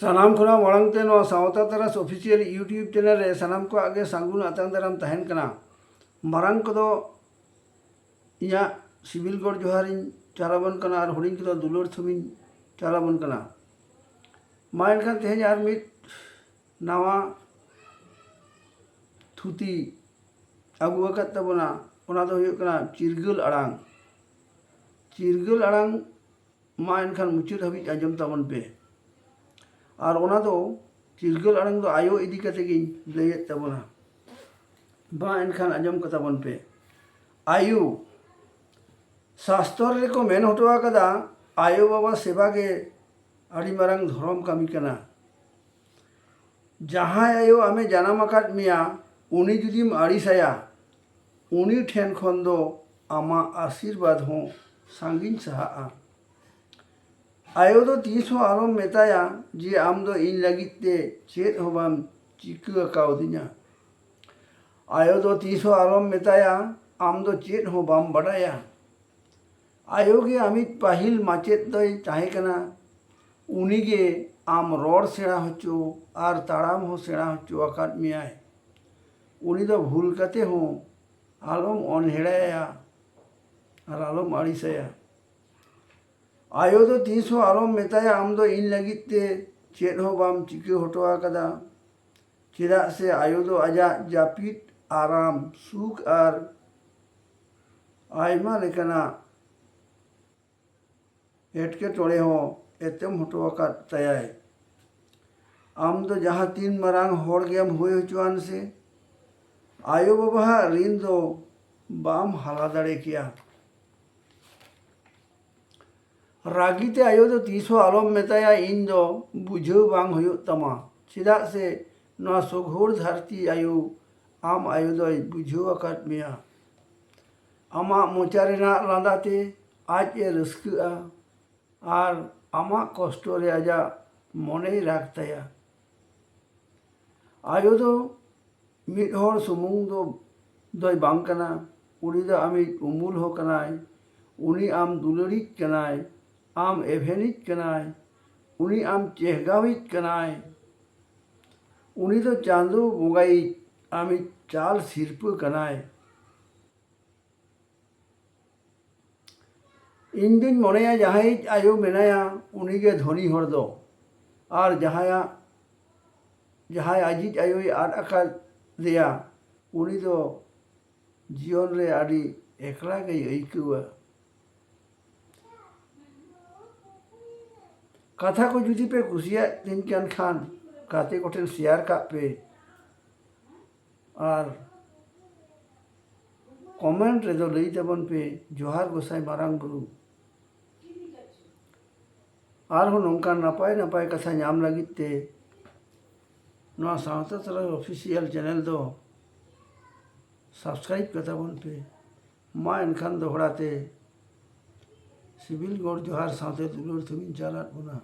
सानाम खुना मांगते सावता तरास ऑफिशियल यूट्यूब चैनल रे सानाम को आगे सांगुन आतंग दाराम तहन कना मारंग को इया सिविल गढ़ जोहारिन चालाबन कना और हुडिंग को दुलर थुमिन चालाबन कना मा एनखान तेहें आर मिद नावा थुती आगु आकाद ताबोना ओना दो हुयुग कना चिरगल आड़ांग मा एनखान मुचाद हाबिज आंजम ताबन पे और ओना दो चिरगल आड़ांग दो आयो इदी कते गिन लैयेद ताबोना बा एनखान आंजम कताबन पे आयु शास्त्र रेको मेन हटो आकादा आयो बाबा सेवा के आड़ी मारांग धर्म कामी कना जहां आयो आमे जानाम आकाद मिया उनी जुदीम आड़िसाया उनी ठेन खन दो आमा आशीर्वाद हों सांगिन साहा आयो दो तीस हो आलम मेताया जे आम दो इन लगित ते चेत हो बाम चिका काउदिना आयो दो तीस हो आलम मेताया आम दो चेत हो बाम बड़ाया आयो गे अमित पाहिल माचेत दई ताहे कना उनी गे आम रोड सेड़ा होचो और ताड़ाम हो सेड़ा होचो आकाद मियाय उनी दो भूल कते हो आलम अनहेड़ाया और आलम आड़िसाया आयो दो तीस हो आलम मेताया आम दो इन लगित ते चेत हो बाम चिका हटो आकादा चेदा से आयो दो आजा जापित आराम सुख और आयमा लेकना एटके टोड़े हो एतेम हटो आकाद तायाय आम दो जहाँ तीन मारांग होड़ गेम हुए होचुआन से आयो बाबा ऋण दो बाम हाला दाड़े किया रागीते आयो दो तीसो आलम मेताया इन दो बुझाव बांग हुयुग तमा चेदा से नवा सघोर धरती आयो आम आयो दो बुझाव आकाद मिया आमा मोचा रेना लांदाते आज ए रस्का और आमा कष्टो रे आजा मने राग ताया आयो दो मिद हर सुमुंग दो दोय बांग कना उनी दो आमी उमुल हो कनाय उनी आम दुलरिज कनाय आम एभेनिज कनाय उनी आम चेहगाविज कनाय उनी दो चांदो बोंगाई आमी चाल सिरप कनाय इन दिन मनेया जहां आयो मेनाया उनी गे धनी हर दो और जहां आजिज आयो आद आकाद देया उनी दो जीवन रे आड़ी एकला गे आइकवा कथा को जुदी पे कुसिया दिन के खान काते कोठेन शेयर का पे और कमेंट रे दो लई तबन पे जोहार गोसाई मारांग बुरु और हो नौका नपाय नपाय कथा नाम लगित ते नवा सावता तरा ऑफिशियल चैनल दो सब्सक्राइब कताबन पे मा एनखान दोहराते सिविल गढ़ जोहार साथे दुलर थुमिन चालात बुना।